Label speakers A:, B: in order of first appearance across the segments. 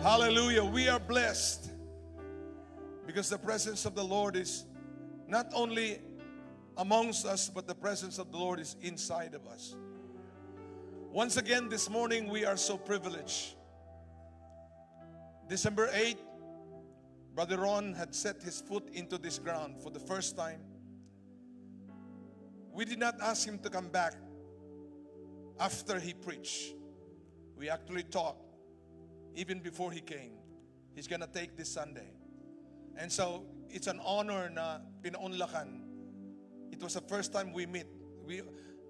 A: Hallelujah. We are blessed because the presence of the Lord is not only amongst us, but the presence of the Lord is inside of us. Once again, this morning, we are so privileged. December 8th, Brother Ron had set his foot into this ground for the first time. We did not ask him to come back after he preached. We actually talked even before he came. He's gonna take this Sunday. And so, it's an honor na pinaunlakan. It was the first time we meet.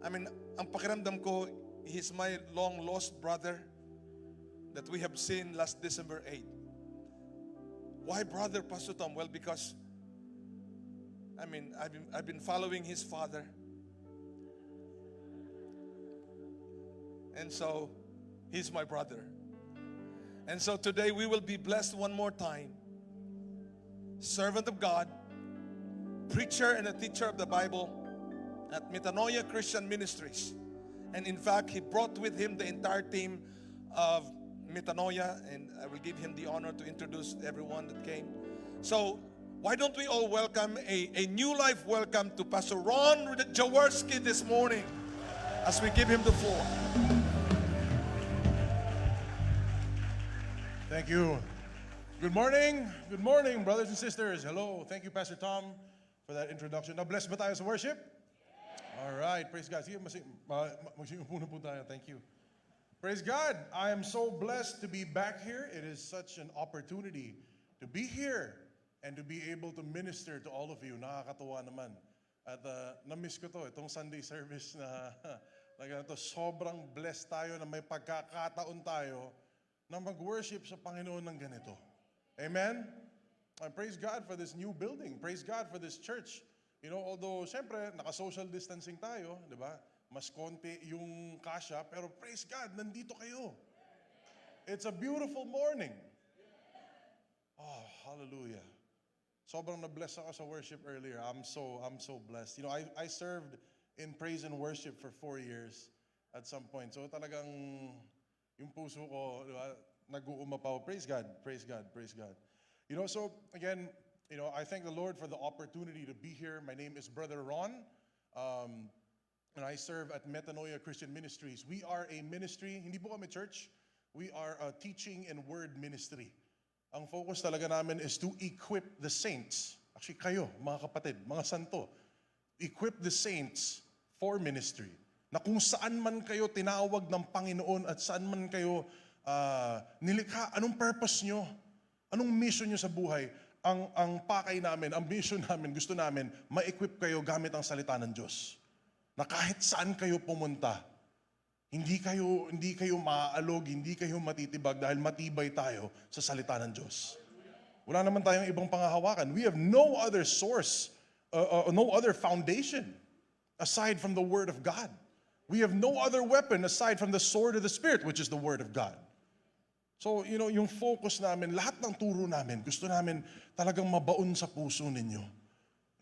A: Ang pakiramdam ko, he's my long lost brother that we have seen last December 8th. Why brother, Pastor Tom? Well, because I've been following his father. And so he's my brother. And so today we will be blessed one more time. Servant of God, preacher and a teacher of the Bible at Metanoia Christian Ministries. And in fact, he brought with him the entire team of Metanoia, and I will give him the honor to introduce everyone that came. So, why don't we all welcome a new life welcome to Pastor Ron Jaworski this morning as we give him the floor.
B: Thank you. Good morning, brothers and sisters. Hello. Thank you, Pastor Tom, for that introduction. Now, blessed ba tayo sa worship? All right. Praise God. Sige, magsiupo na po tayo. Thank you. Praise God. I am so blessed to be back here. It is such an opportunity to be here and to be able to minister to all of you. Nakakatuwa naman. At na-miss ko to, itong Sunday service na sobrang blessed tayo na may pagkakataon tayo na mag-worship sa Panginoon ng ganito. Amen? And praise God for this new building. Praise God for this church. You know, although, siyempre, naka-social distancing tayo, di ba? Mas konti yung kasya, pero praise God, nandito kayo. It's a beautiful morning. Oh, hallelujah. Sobrang na-bless ako sa worship earlier. I'm so blessed. You know, I served in praise and worship for 4 years at some point. So talagang yung puso ko, di ba, nag-uumapaw. Praise God, praise God, praise God. You know, so again, you know, I thank the Lord for the opportunity to be here. My name is Brother Ron. And I serve at Metanoia Christian Ministries. We are a ministry, hindi po kami church, we are a teaching and word ministry. Ang focus talaga namin is to equip the saints. Actually kayo, mga kapatid, mga santo. Equip the saints for ministry. Na kung saan man kayo tinawag ng Panginoon at saan man kayo nilikha, anong purpose nyo? Anong mission nyo sa buhay? Ang pakay namin, ang mission namin, gusto namin, ma-equip kayo gamit ang salita ng Diyos. Na kahit saan kayo pumunta, hindi kayo maaalog, hindi kayo matitibag dahil matibay tayo sa salita ng Diyos. Wala naman tayong ibang pangahawakan. We have no other source, no other foundation aside from the Word of God. We have no other weapon aside from the sword of the Spirit, which is the Word of God. So, you know, yung focus namin, lahat ng turo namin, gusto namin talagang mabaon sa puso ninyo.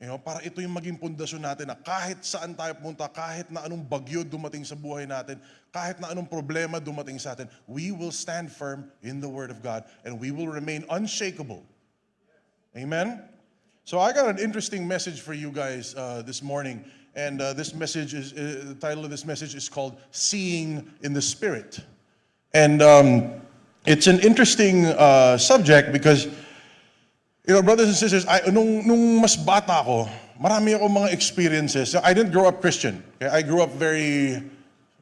B: You know, para ito yung maging pundasyon natin na kahit saan tayo pumunta, kahit na anong bagyo dumating sa buhay natin, kahit na anong problema dumating sa atin, we will stand firm in the Word of God and we will remain unshakable. Amen? So I got an interesting message for you guys this morning. And this message is, the title of this message is called Seeing in the Spirit. And it's an interesting subject because, you know, brothers and sisters, nung mas bata ako, marami akong mga experiences. I didn't grow up Christian. Okay? I grew up very,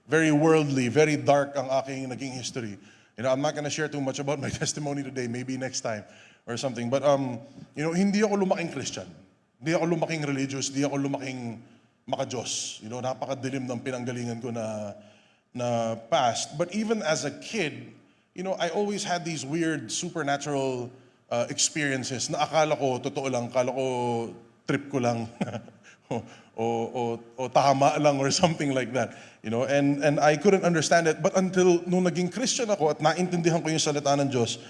B: very worldly, very dark ang aking naging history. You know, I'm not gonna share too much about my testimony today, maybe next time or something. But, you know, hindi ako lumaking Christian. Hindi ako lumaking religious, hindi ako lumaking maka-Diyos. You know, napakadilim ng pinanggalingan ko na past. But even as a kid, you know, I always had these weird supernatural experiences na akala ko totoo lang, akala ko trip ko lang o tama lang or something like that, you know, and I couldn't understand it. But until nung naging Christian ako at naintindihan ko yung salita ng Diyos,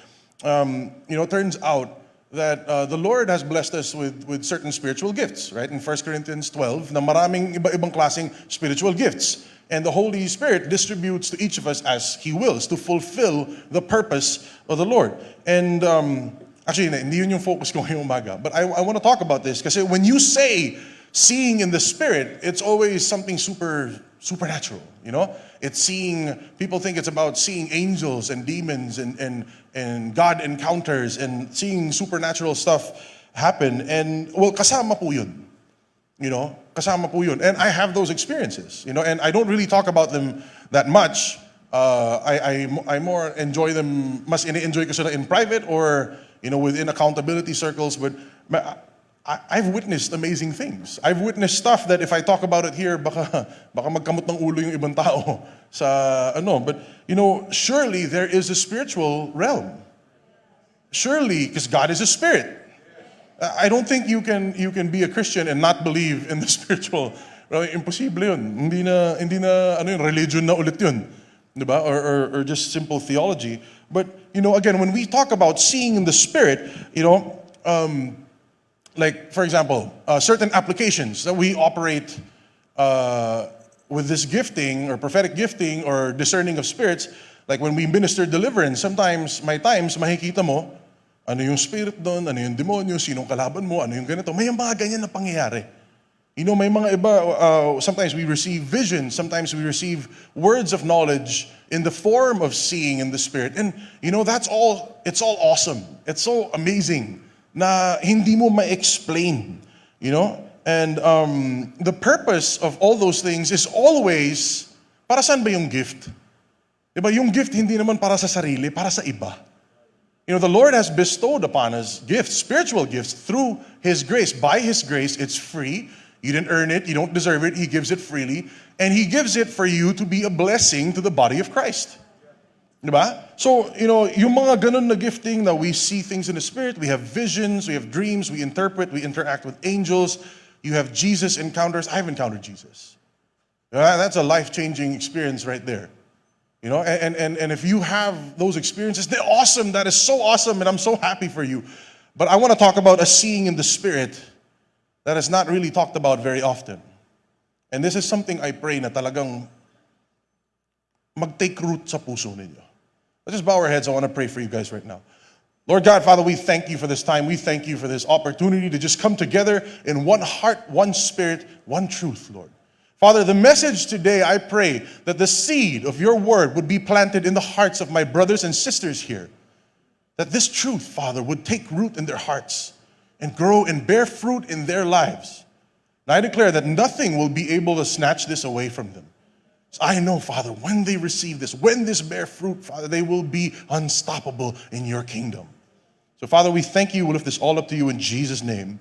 B: you know, turns out that the Lord has blessed us with certain spiritual gifts, right? In 1 Corinthians 12, na maraming iba-ibang klaseng spiritual gifts. And the Holy Spirit distributes to each of us as He wills to fulfill the purpose of the Lord. And actually, hindi yun yung focus ko ngayong umaga. But I want to talk about this kasi when you say seeing in the Spirit, it's always something supernatural, you know? It's seeing, people think it's about seeing angels and demons and God encounters and seeing supernatural stuff happen. And, well, kasama po yun. You know, kasama po yun. And I have those experiences, you know, and I don't really talk about them that much. I more enjoy them, mas ini-enjoy ko sila in private or, you know, within accountability circles. But I've witnessed amazing things. I've witnessed stuff that if I talk about it here, baka magkamot ng ulo yung ibang tao sa ano. But, you know, surely there is a spiritual realm. Surely, because God is a spirit. I don't think you can be a Christian and not believe in the spiritual. Imposible yun. Hindi na ano yun, religion na ulit yun. Diba? Or just simple theology. But, you know, again, when we talk about seeing in the Spirit, you know, like, for example, certain applications that we operate with this gifting or prophetic gifting or discerning of spirits, like when we minister deliverance, sometimes, may times, makikita mo, ano yung spirit doon, ano yung demonyo, sinong kalaban mo, ano yung ganito. May mga ganyan na pangyayari. You know, may mga iba, sometimes we receive visions, sometimes we receive words of knowledge in the form of seeing in the Spirit. And, you know, it's all awesome. It's so amazing na hindi mo ma-explain, you know? And the purpose of all those things is always, para saan ba yung gift? Diba, yung gift hindi naman para sa sarili, para sa iba. You know, the Lord has bestowed upon us gifts, spiritual gifts, through His grace. By His grace, it's free. You didn't earn it. You don't deserve it. He gives it freely. And He gives it for you to be a blessing to the body of Christ. Diba? So, you know, yung mga ganun na gifting that we see things in the Spirit, we have visions, we have dreams, we interpret, we interact with angels. You have Jesus encounters. I've encountered Jesus. That's a life-changing experience right there. You know, and if you have those experiences, they're awesome. That is so awesome, and I'm so happy for you. But I want to talk about a seeing in the Spirit that is not really talked about very often. And this is something I pray na talagang mag-take root sa puso ninyo. Let's just bow our heads. I want to pray for you guys right now. Lord God, Father, we thank you for this time. We thank you for this opportunity to just come together in one heart, one spirit, one truth, Lord. Father, the message today, I pray that the seed of your word would be planted in the hearts of my brothers and sisters here. That this truth, Father, would take root in their hearts and grow and bear fruit in their lives. And I declare that nothing will be able to snatch this away from them. So I know, Father, when they receive this, when this bear fruit, Father, they will be unstoppable in your kingdom. So, Father, we thank you. We lift this all up to you in Jesus' name.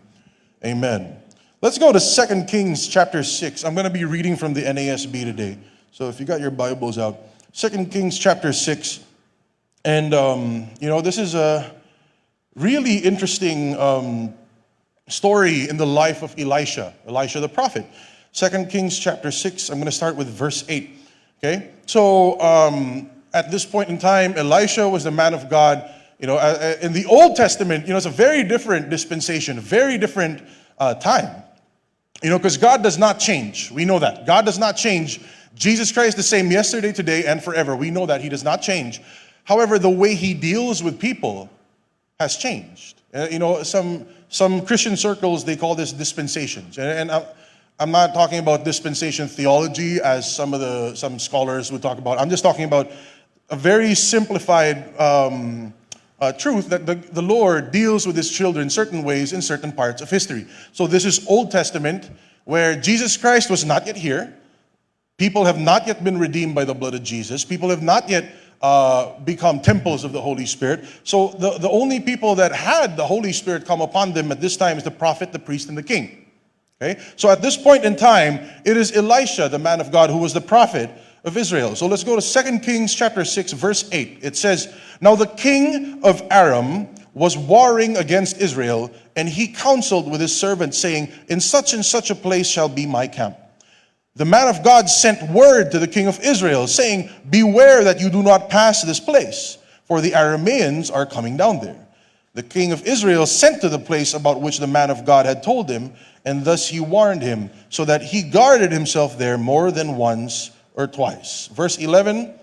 B: Amen. Let's go to 2 Kings chapter 6. I'm going to be reading from the NASB today. So if you got your Bibles out, 2 Kings chapter 6. And, you know, this is a really interesting story in the life of Elisha the prophet. 2 Kings chapter 6, I'm going to start with verse 8. Okay? So at this point in time, Elisha was the man of God. You know, in the Old Testament, you know, it's a very different dispensation, a very different time. You know, because God does not change. We know that. God does not change. Jesus Christ the same yesterday, today, and forever. We know that He does not change. However, the way He deals with people has changed. You know, some Christian circles, they call this dispensations. And I'm not talking about dispensation theology as some scholars would talk about. I'm just talking about a very simplified truth that the Lord deals with His children certain ways in certain parts of history. So this is Old Testament, where Jesus Christ was not yet here. People have not yet been redeemed by the blood of Jesus. People have not yet become temples of the Holy Spirit. So the only people that had the Holy Spirit come upon them at this time is the prophet, the priest, and the king. Okay? So at this point in time, it is Elisha, the man of God, who was the prophet of Israel. So let's go to 2 Kings chapter 6, verse 8. It says, "Now the king of Aram was warring against Israel, and he counseled with his servants, saying, in such and such a place shall be my camp. The man of God sent word to the king of Israel, saying, beware that you do not pass this place, for the Arameans are coming down there. the king of Israel sent to the place about which the man of God had told him, and thus he warned him, so that he guarded himself there more than once or twice. Verse 11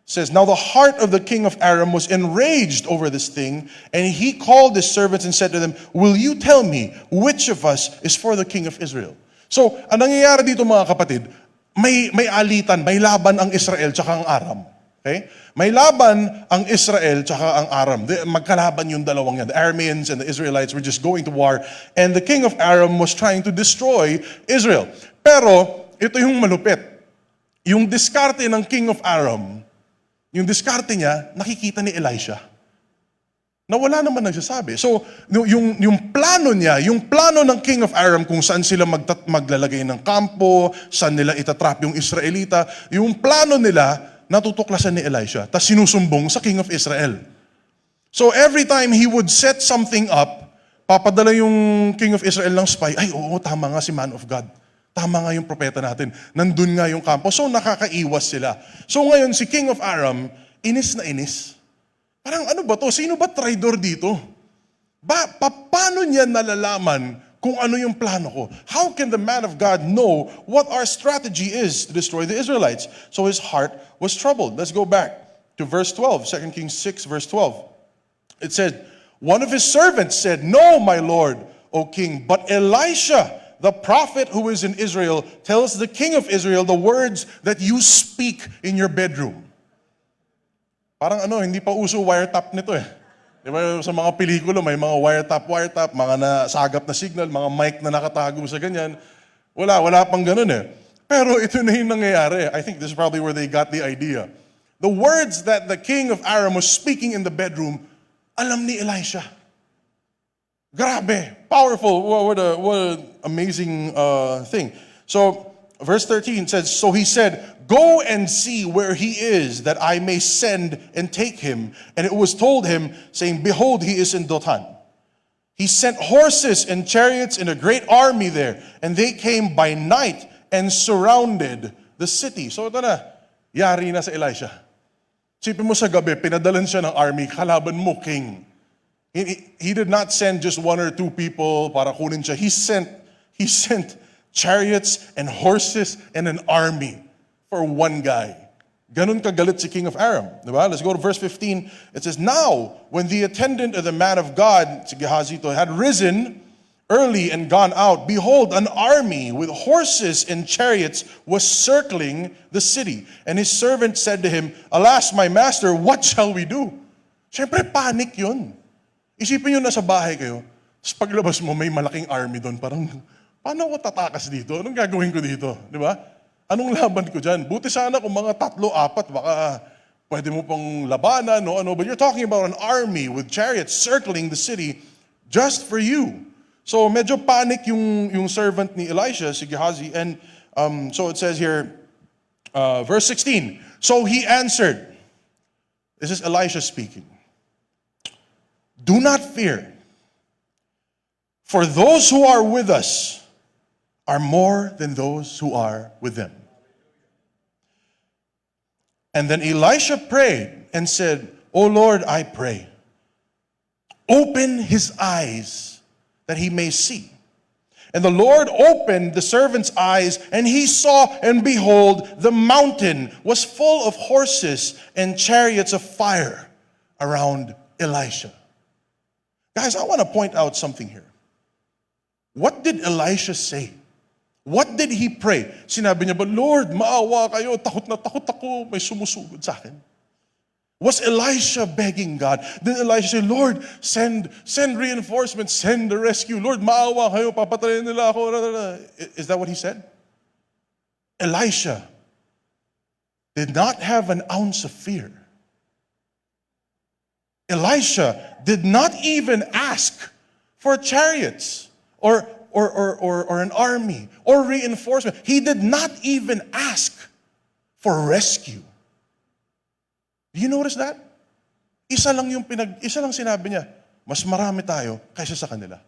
B: says, now the heart of the king of Aram was enraged over this thing, and he called his servants and said to them, will you tell me which of us is for the king of Israel? So, ang nangyayari dito mga kapatid, may alitan, may laban ang Israel tsaka ang Aram. Okay? May laban ang Israel tsaka ang Aram. Magkalaban yung dalawang yan. The Arameans and the Israelites were just going to war, and the king of Aram was trying to destroy Israel. Pero, ito yung malupit. Yung diskarte ng king of Aram, yung diskarte niya, nakikita ni Elisha. Na wala naman nagsasabi. So, yung plano niya, yung plano ng king of Aram kung saan sila maglalagay ng kampo, saan nila itatrap yung Israelita, yung plano nila, natutuklasan ni Elisha. Tas sinusumbong sa king of Israel. So, every time he would set something up, papadala yung king of Israel ng spy, ay oo, tama nga si man of God. Tama nga yung propeta natin. Nandun nga yung kampo. So nakakaiwas sila. So ngayon, si King of Aram, inis na inis. Parang ano ba to? Sino ba traidor dito? Paano niya nalalaman kung ano yung plano ko? How can the man of God know what our strategy is to destroy the Israelites? So his heart was troubled. Let's go back to verse 12, 2 Kings 6, verse 12. It said, one of his servants said, no, my lord, O king, but Elisha, the prophet who is in Israel, tells the king of Israel the words that you speak in your bedroom. Parang hindi pa uso wiretap nito eh. Di ba sa mga pelikula may mga wiretap, mga nasagap na signal, mga mic na nakatago sa ganyan. Wala pang ganun eh. Pero ito na yung nangyayari. I think this is probably where they got the idea. The words that the king of Aram was speaking in the bedroom, alam ni Elisha. Grabe, powerful, what an amazing thing. So, verse 13 says, so he said, go and see where he is, that I may send and take him. And it was told him, saying, behold, he is in Dothan. He sent horses and chariots and a great army there, and they came by night and surrounded the city. So ito na, yari na sa Elisha. Sipin mo sa gabi, pinadalan siya ng army, kalaban mo, king. He did not send just one or two people para kunin siya. He sent chariots and horses and an army for one guy. Ganun kagalit si King of Aram. Diba? Let's go to verse 15. It says, now, when the attendant of the man of God, si Gehazi, had risen early and gone out, behold, an army with horses and chariots was circling the city. And his servant said to him, alas, my master, what shall we do? Siyempre, panic yun. Isipin nyo nasa bahay kayo, tapos paglabas mo may malaking army doon, parang, paano ako tatakas dito? Anong gagawin ko dito? Di ba? Anong laban ko dyan? Buti sana kung mga 3, 4, baka pwede mo pang labanan, no? But you're talking about an army with chariots circling the city just for you. So medyo panic yung servant ni Elisha, si Gehazi, and so it says here, verse 16, so he answered, this is Elisha speaking, do not fear, for those who are with us are more than those who are with them. And then Elisha prayed and said, O Lord, I pray, open his eyes that he may see. And the Lord opened the servant's eyes, and he saw, and behold, the mountain was full of horses and chariots of fire around Elisha. Guys, I want to point out something here. What did Elisha say? What did he pray? Sinabi niya ba, Lord, maawa kayo, takot na takot ako, may sumusugod sa akin. Was Elisha begging God? Did Elisha say, Lord, send reinforcements, send the rescue. Lord, maawa kayo, papatayin nila ako. Is that what he said? Elisha did not have an ounce of fear. Elisha did not even ask for chariots or an army or reinforcement. He did not even ask for rescue. Do you notice that? Isa lang sinabi niya, mas marami tayo kaysa sa kanila.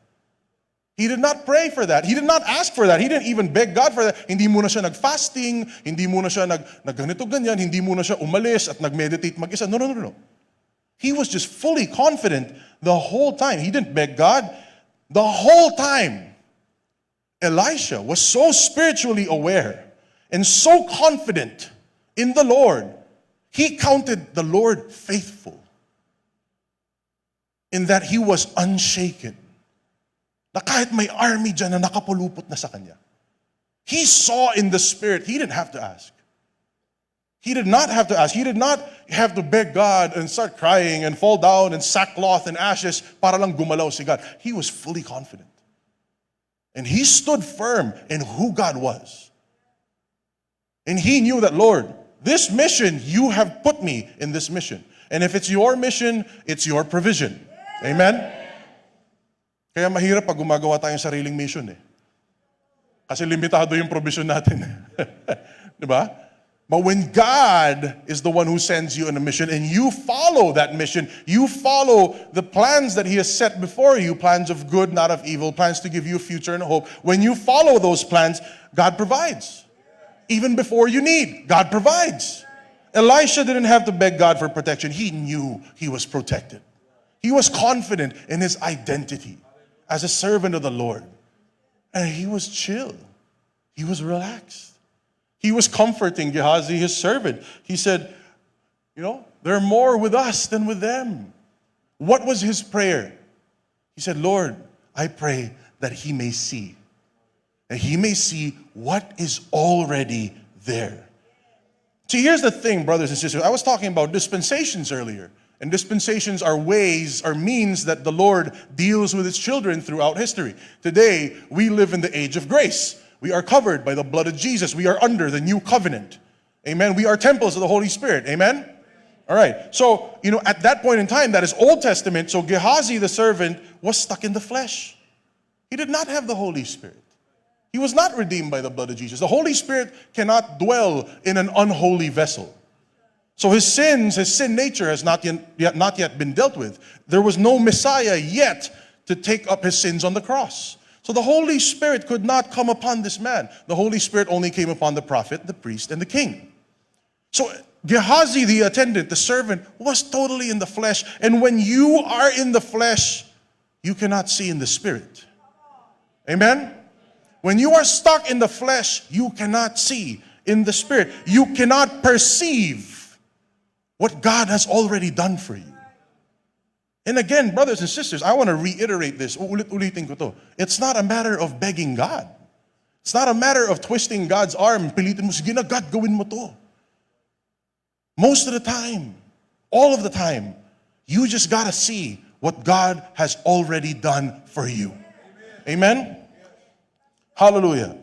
B: He did not pray for that. He did not ask for that. He didn't even beg God for that. Hindi muna siya nag-fasting, hindi muna siya nag-ganito ganyan, hindi muna siya umalis at nag-meditate mag-isa. No. He was just fully confident the whole time. He didn't beg God. The whole time, Elisha was so spiritually aware and so confident in the Lord, he counted the Lord faithful in that he was unshaken. Na kahit may army dyan na nakapulupot na sa kanya. He saw in the Spirit. He didn't have to ask. He did not have to ask. He did not have to beg God and start crying and fall down in sackcloth and ashes para lang gumalaw si God. He was fully confident. And he stood firm in who God was. And he knew that, Lord, this mission, you have put me in this mission. And if it's your mission, it's your provision. Amen? Kaya mahirap pag gumagawa tayong sariling mission eh. Kasi limitado yung provision natin. Diba? But when God is the one who sends you on a mission and you follow that mission, you follow the plans that He has set before you, plans of good, not of evil, plans to give you a future and a hope. When you follow those plans, God provides. Even before you need, God provides. Elisha didn't have to beg God for protection. He knew he was protected. He was confident in his identity as a servant of the Lord. And he was chill. He was relaxed. He was comforting Gehazi, his servant. He said, they're more with us than with them. What was his prayer? He said, Lord, I pray that he may see. And he may see what is already there. See, here's the thing, brothers and sisters. I was talking about dispensations earlier. And dispensations are ways, are means that the Lord deals with His children throughout history. Today, we live in the age of grace. We are covered by the blood of Jesus. We are under the new covenant. Amen. We are temples of the Holy Spirit. Amen. All right. So, at that point in time, that is Old Testament. So Gehazi, the servant, was stuck in the flesh. He did not have the Holy Spirit. He was not redeemed by the blood of Jesus. The Holy Spirit cannot dwell in an unholy vessel. So his sin nature has not yet been dealt with. There was no Messiah yet to take up his sins on the cross. So the Holy Spirit could not come upon this man. The Holy Spirit only came upon the prophet, the priest, and the king. So Gehazi, the attendant, the servant, was totally in the flesh. And when you are in the flesh, you cannot see in the Spirit. Amen? When you are stuck in the flesh, you cannot see in the Spirit. You cannot perceive what God has already done for you. And again, brothers and sisters, I want to reiterate this. Ulit-ulitin ko to. It's not a matter of begging God. It's not a matter of twisting God's arm. Pilitin mo, sige na God, gawin mo to. Most of the time, all of the time, you just got to see what God has already done for you. Amen? Hallelujah.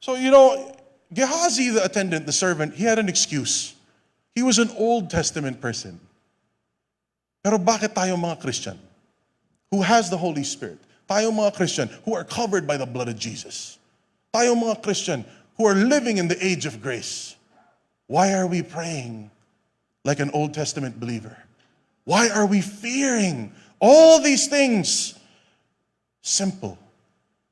B: So, Gehazi, the attendant, the servant, he had an excuse. He was an Old Testament person. Pero bakit tayo mga Christian who has the Holy Spirit? Tayo mga Christian who are covered by the blood of Jesus. Tayo mga Christian who are living in the age of grace. Why are we praying like an Old Testament believer? Why are we fearing all these things? Simple.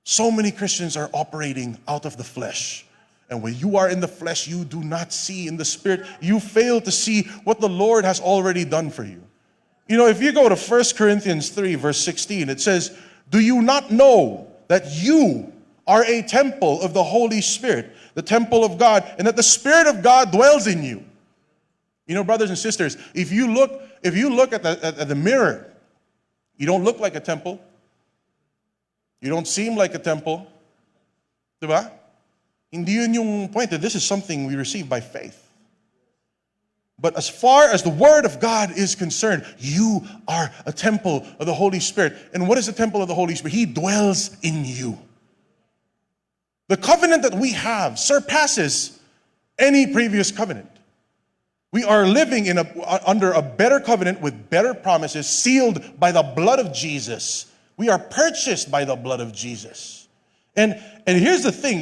B: So many Christians are operating out of the flesh. And when you are in the flesh, you do not see in the Spirit. You fail to see what the Lord has already done for you. If you go to 1 Corinthians 3, verse 16, it says, do you not know that you are a temple of the Holy Spirit, the temple of God, and that the Spirit of God dwells in you? Brothers and sisters, if you look at the mirror, you don't look like a temple. You don't seem like a temple. Diba? Hindi yun yung point that this is something we receive by faith. But as far as the Word of God is concerned, you are a temple of the Holy Spirit. And what is the temple of the Holy Spirit? He dwells in you. The covenant that we have surpasses any previous covenant. We are living under a better covenant with better promises, sealed by the blood of Jesus. We are purchased by the blood of Jesus. And here's the thing,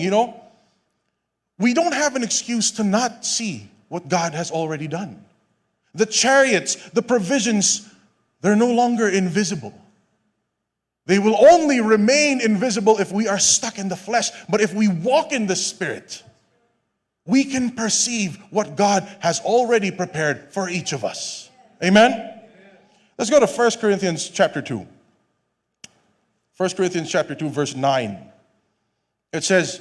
B: we don't have an excuse to not see what God has already done. The chariots, the provisions, they're no longer invisible. They will only remain invisible if we are stuck in the flesh. But if we walk in the Spirit, we can perceive what God has already prepared for each of us. Amen? Let's go to 1 Corinthians chapter 2. 1 Corinthians chapter 2, verse 9. It says,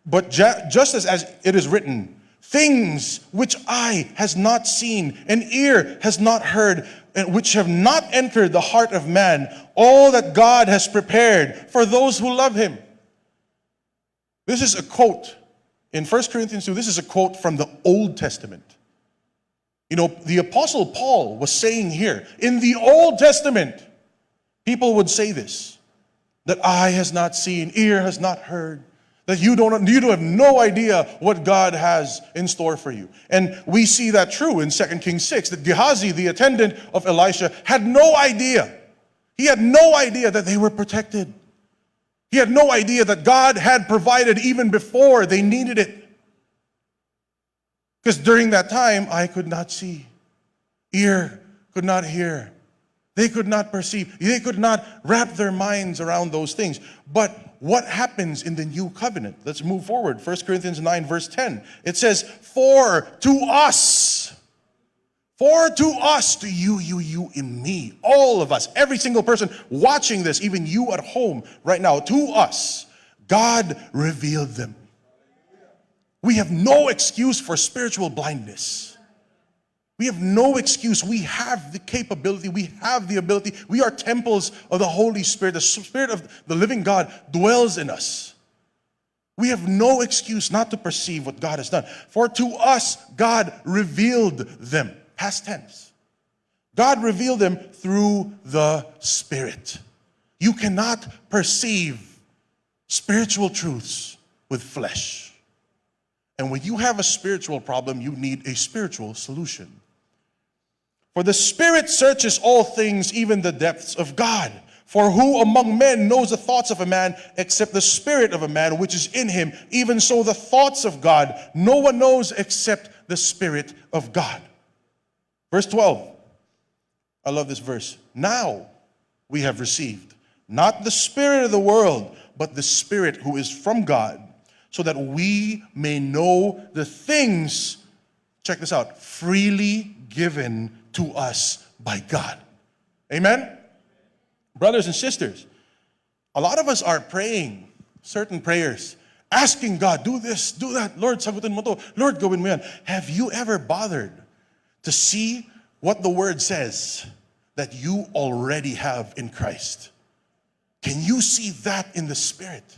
B: but just as it is written, things which eye has not seen and ear has not heard, and which have not entered the heart of man, all that God has prepared for those who love him. This is a quote in 1 Corinthians 2. This is a quote from the Old Testament. You know, the Apostle Paul was saying here, in the Old Testament, people would say this, that eye has not seen, ear has not heard, that you have no idea what God has in store for you. And we see that true in 2 Kings 6, that Gehazi, the attendant of Elisha, had no idea. He had no idea that they were protected. He had no idea that God had provided even before they needed it. Because during that time, eye could not see, ear could not hear, they could not perceive, they could not wrap their minds around those things. But what happens in the new covenant? Let's move forward. 1 Corinthians 9, verse 10. It says, for to us, to you, and me, all of us, every single person watching this, even you at home right now, to us, God revealed them. We have no excuse for spiritual blindness. We have no excuse. We have the capability. We have the ability. We are temples of the Holy Spirit. The Spirit of the living God dwells in us. We have no excuse not to perceive what God has done. For to us, God revealed them. Past tense. God revealed them through the Spirit. You cannot perceive spiritual truths with flesh. And when you have a spiritual problem, you need a spiritual solution. For the Spirit searches all things, even the depths of God. For who among men knows the thoughts of a man except the spirit of a man which is in him? Even so the thoughts of God no one knows except the Spirit of God. Verse 12. I love this verse. Now we have received not the spirit of the world, but the Spirit who is from God, so that we may know the things, check this out, freely given to us by God. Amen? Brothers and sisters, a lot of us are praying certain prayers, asking God, do this, do that. Lord, sagutin mo to. Lord, gawin mo yan. Have you ever bothered to see what the Word says that you already have in Christ? Can you see that in the Spirit?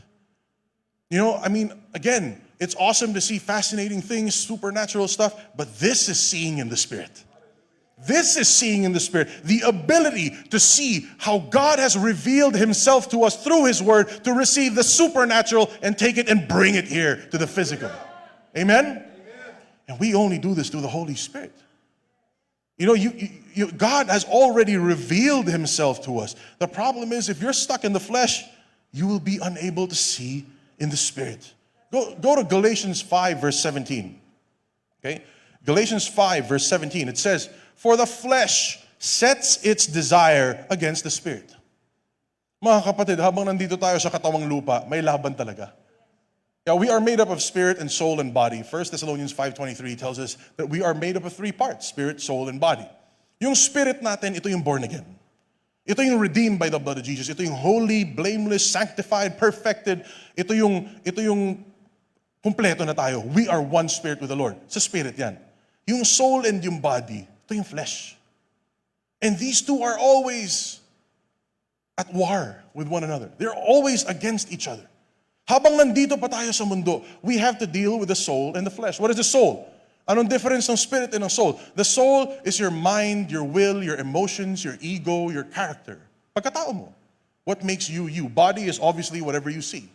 B: You know, I mean, again, it's awesome to see fascinating things, supernatural stuff, but this is seeing in the Spirit. This is seeing in the Spirit. The ability to see how God has revealed Himself to us through His Word to receive the supernatural and take it and bring it here to the physical. Amen? And we only do this through the Holy Spirit. You know, God has already revealed Himself to us. The problem is, if you're stuck in the flesh, you will be unable to see in the Spirit. Go to Galatians 5, verse 17. Okay? Galatians 5, verse 17. It says, for the flesh sets its desire against the Spirit. Mga kapatid, habang nandito tayo sa katawang lupa, may laban talaga. Yeah, we are made up of spirit and soul and body. 1 Thessalonians 5:23 tells us that we are made up of three parts, spirit, soul, and body. Yung spirit natin, ito yung born again. Ito yung redeemed by the blood of Jesus. Ito yung holy, blameless, sanctified, perfected. Ito yung kumpleto na tayo. We are one spirit with the Lord. Sa spirit yan. Yung soul and yung body, ito yung flesh. And these two are always at war with one another. They're always against each other. Habang nandito pa tayo sa mundo, we have to deal with the soul and the flesh. What is the soul? Anong difference ng spirit and ng soul? The soul is your mind, your will, your emotions, your ego, your character. Pagkatao mo. What makes you you? Body is obviously whatever you see.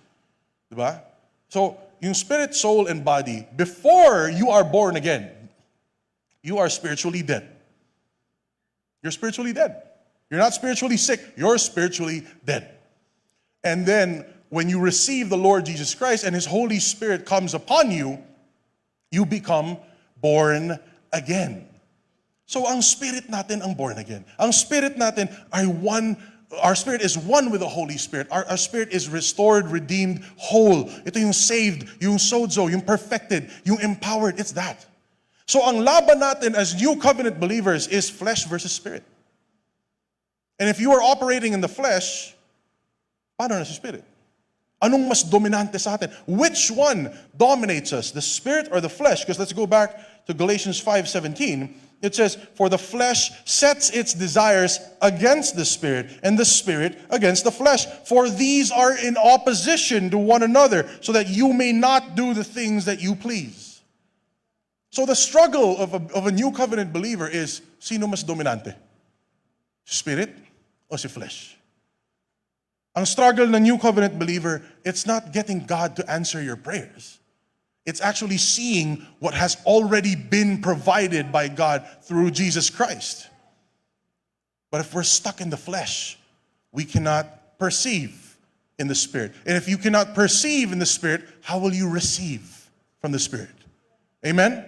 B: Diba? So, yung spirit, soul, and body, before you are born again, you are spiritually dead. You're spiritually dead. You're not spiritually sick. You're spiritually dead. And then, when you receive the Lord Jesus Christ and His Holy Spirit comes upon you, you become born again. So ang spirit natin ang born again. Ang spirit natin ay one. Our spirit is one with the Holy Spirit. Our spirit is restored, redeemed, whole. Ito yung saved, yung sozo, yung perfected, yung empowered. It's that. So ang laban natin as New Covenant believers is flesh versus spirit. And if you are operating in the flesh, paano na sa spirit? Anong mas dominante sa atin? Which one dominates us, the spirit or the flesh? Because let's go back to Galatians 5:17. It says, for the flesh sets its desires against the spirit, and the spirit against the flesh. For these are in opposition to one another, so that you may not do the things that you please. So the struggle of a New Covenant believer is, sino mas dominante? Spirit o si flesh? Ang struggle ng New Covenant believer, it's not getting God to answer your prayers. It's actually seeing what has already been provided by God through Jesus Christ. But if we're stuck in the flesh, we cannot perceive in the Spirit. And if you cannot perceive in the Spirit, how will you receive from the Spirit? Amen?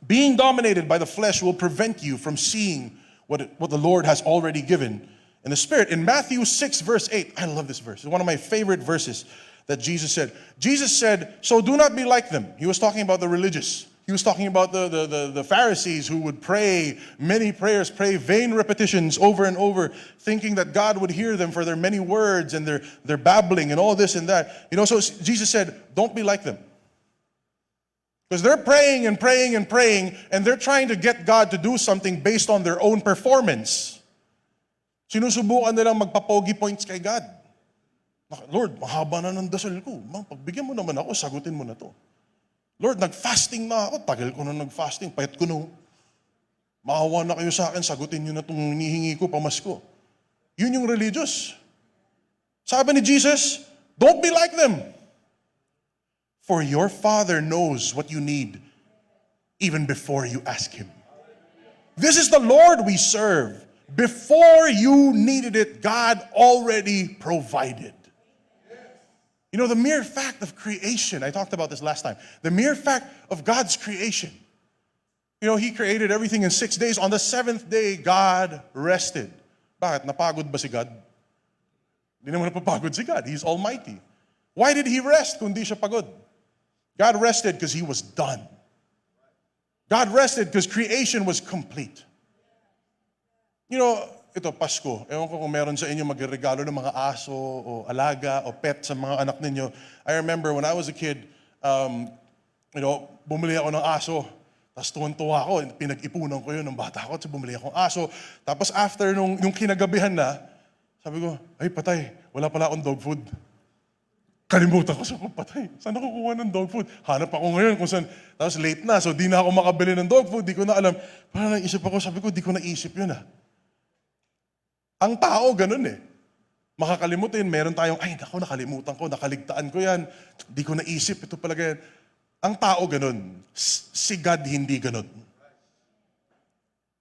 B: Being dominated by the flesh will prevent you from seeing what the Lord has already given in the Spirit. In Matthew 6, verse 8, I love this verse. It's one of my favorite verses that Jesus said. Jesus said, so do not be like them. He was talking about the religious. He was talking about the Pharisees who would pray many prayers, pray vain repetitions over and over, thinking that God would hear them for their many words and their babbling and all this and that. You know, so Jesus said, don't be like them. Because they're praying and praying and praying, and they're trying to get God to do something based on their own performance. Sinusubukan nilang magpapogi points kay God. Lord, mahaba na ng dasal ko. Pagbigyan mo naman ako, sagutin mo na to. Lord, nag-fasting na ako. Tagal ko na nag-fasting. Payat ko na. Maawa na kayo sa akin. Sagutin nyo na itong hinihingi ko, pamasko. Yun yung religious. Sabi ni Jesus, don't be like them. For your Father knows what you need even before you ask Him. This is the Lord we serve. Before you needed it, God already provided. You know, the mere fact of creation, I talked about this last time, the mere fact of God's creation. You know, He created everything in 6 days. On the seventh day, God rested. Bakit? Napagod ba si God? Hindi naman napapagod si God. He's almighty. Why did He rest kung di siya pagod? God rested because He was done. God rested because creation was complete. You know, ito, Pasko, ewan ko kung meron sa inyo magregalo ng mga aso o alaga o pet sa mga anak ninyo. I remember when I was a kid, you know, bumili ako ng aso. Tapos tuwan-tuwa ako, pinag-ipunan ko yun ng bata ko. Tapos bumili akong aso. Tapos after yung kinagabihan na, sabi ko, ay patay, wala pala akong dog food. Kalimutan ko sa patay. Saan ako kukuha ng dog food? Hanap ako ngayon kung saan. Tapos late na, so di na ako makabili ng dog food. Di ko na alam. Parang naisip ako, sabi ko, di ko naisip yun ah. Ang tao, ganun eh. Makakalimutin, meron tayong, ay, naku, nakalimutan ko, nakaligtaan ko yan. Di ko naisip, ito pala ganyan. Ang tao, ganun. Si God, hindi ganun.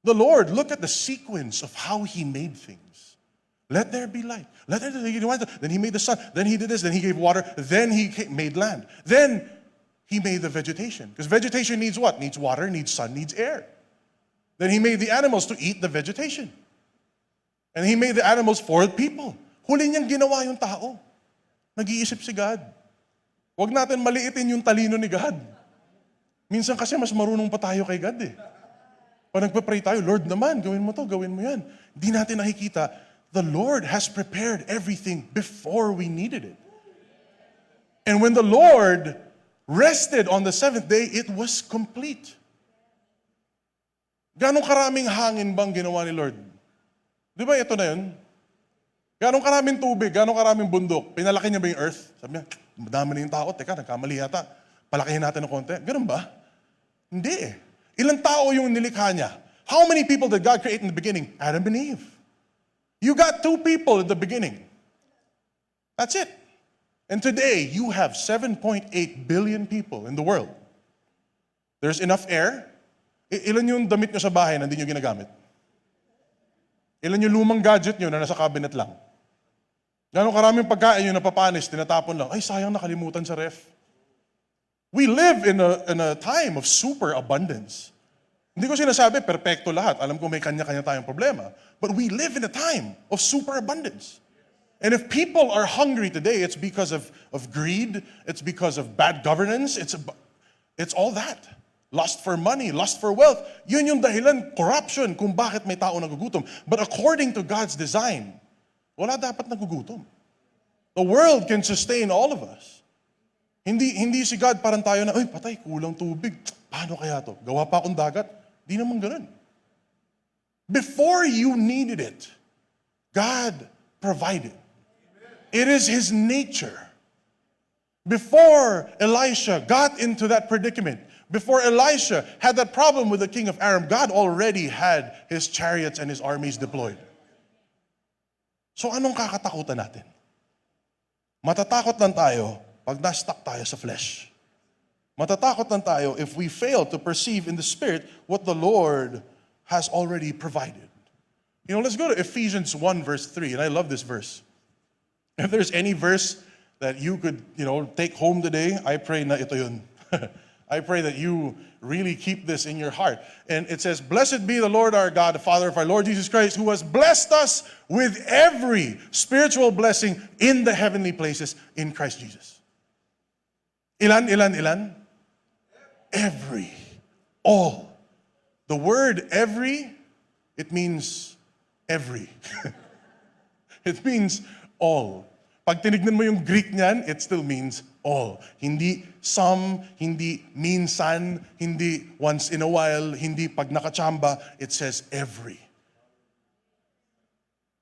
B: The Lord, look at the sequence of how He made things. Let there be light. Let there be light. Then He made the sun. Then He did this. Then He gave water. Then He made land. Then He made the vegetation. Because vegetation needs what? Needs water, needs sun, needs air. Then He made the animals to eat the vegetation. And He made the animals for people. Huli niyang ginawa yung tao. Nag-iisip si God. Huwag natin maliitin yung talino ni God. Minsan kasi mas marunong pa tayo kay God eh. Pag nagpa-pray tayo, Lord naman, gawin mo to, gawin mo yan. Hindi natin nakikita, the Lord has prepared everything before we needed it. And when the Lord rested on the seventh day, it was complete. Ganong karaming hangin bang ginawa ni Lord? Di ba ito na yun? Ganong karaming tubig, ganong karaming bundok, pinalaki niya ba yung earth? Sabi niya, madami na yung tao, teka, nagkamali yata. Palakihin natin ng konti. Ganun ba? Hindi eh. Ilang tao yung nilikha niya? How many people did God create in the beginning? Adam and Eve. You got 2 people in the beginning. That's it. And today, you have 7.8 billion people in the world. There's enough air. Ilan yung damit nyo sa bahay na hindi nyo ginagamit? Ilan yung lumang gadget nyo na nasa cabinet lang? Gano'ng karaming pagkain yung napapanis, tinatapon lang. Ay, sayang nakalimutan sa ref. We live in a time of super abundance. Hindi ko sinasabi, perfecto lahat. Alam ko may kanya-kanya tayong problema. But we live in a time of super abundance. And if people are hungry today, it's because of greed. It's because of bad governance. It's all that. lust for money, lust for wealth. Yun yung dahilan, corruption, kung bakit may tao nagugutom. But according to God's design, wala dapat nagugutom. The world can sustain all of us. Hindi si God parang tayo na, ay patay, kulang tubig. Paano kaya to? Gawa pa akong dagat? Di naman ganun. Before you needed it, God provided. It is His nature. Before Elisha got into that predicament, before Elisha had that problem with the king of Aram, God already had His chariots and His armies deployed. So anong kakatakutan natin? Matatakot lang tayo pag na-stuck tayo sa flesh. Matatakot lang tayo if we fail to perceive in the Spirit what the Lord has already provided. You know, let's go to Ephesians 1 verse 3, and I love this verse. If there's any verse that you could, take home today, I pray na ito yun. I pray that you really keep this in your heart. And it says, "Blessed be the Lord our God, the Father of our Lord Jesus Christ, who has blessed us with every spiritual blessing in the heavenly places in Christ Jesus." Ilan? Every. All. The word every, it means every. It means all. Pag tinignan mo yung Greek niyan, it still means all. Hindi some, hindi minsan, hindi once in a while, hindi pag nakachamba, it says every.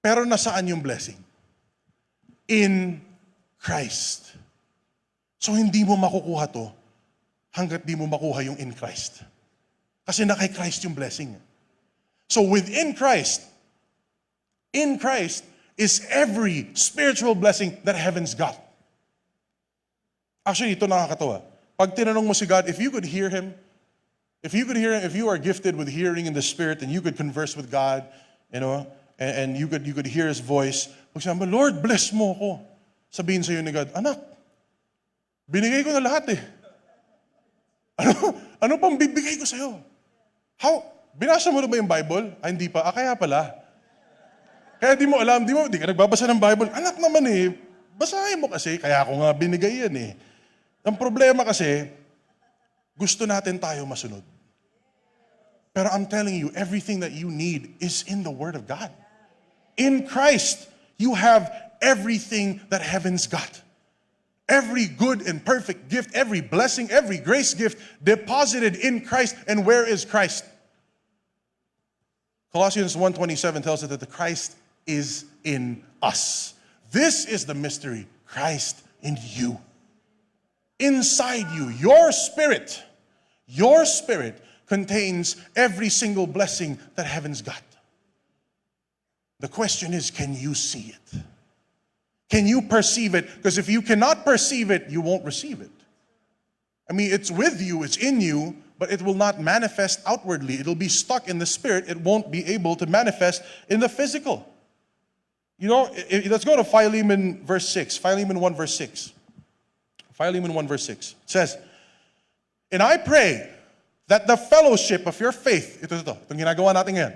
B: Pero nasaan yung blessing? In Christ. So hindi mo makukuha to hanggat di mo makuha yung in Christ. Kasi na kay Christ yung blessing. So within Christ, in Christ, is every spiritual blessing that heaven's got. Actually, ito nakakatawa. Pag tinanong mo si God, if you could hear Him, if you are gifted with hearing in the Spirit and you could converse with God, and you could hear His voice, pag sabi mo, "Lord, bless mo ako." Sabihin sa'yo ni God, "Anak, binigay ko na lahat eh. Ano pang bibigay ko sa'yo?" Binasa mo na ba yung Bible? Hindi pa. Kaya pala. Kaya di mo alam, di ka nagbabasa ng Bible. Anak naman eh, basahin mo kasi, kaya ako nga binigay yan eh. Ang problema kasi, gusto natin tayo masunod. Pero I'm telling you, everything that you need is in the Word of God. In Christ, you have everything that heaven's got. Every good and perfect gift, every blessing, every grace gift deposited in Christ. And where is Christ? Colossians 1:27 tells us that the Christ is in us. This is the mystery. Christ in you. Inside you, your spirit contains every single blessing that heaven's got. The question is, can you see it? Can you perceive it? Because if you cannot perceive it, you won't receive it. I mean, it's with you, it's in you, but it will not manifest outwardly. It'll be stuck in the spirit. It won't be able to manifest in the physical. Let's go to Philemon verse 6. Philemon 1 verse 6. Philemon 1 verse 6. It says, "And I pray that the fellowship of your faith," itong ginagawa natin ngayon.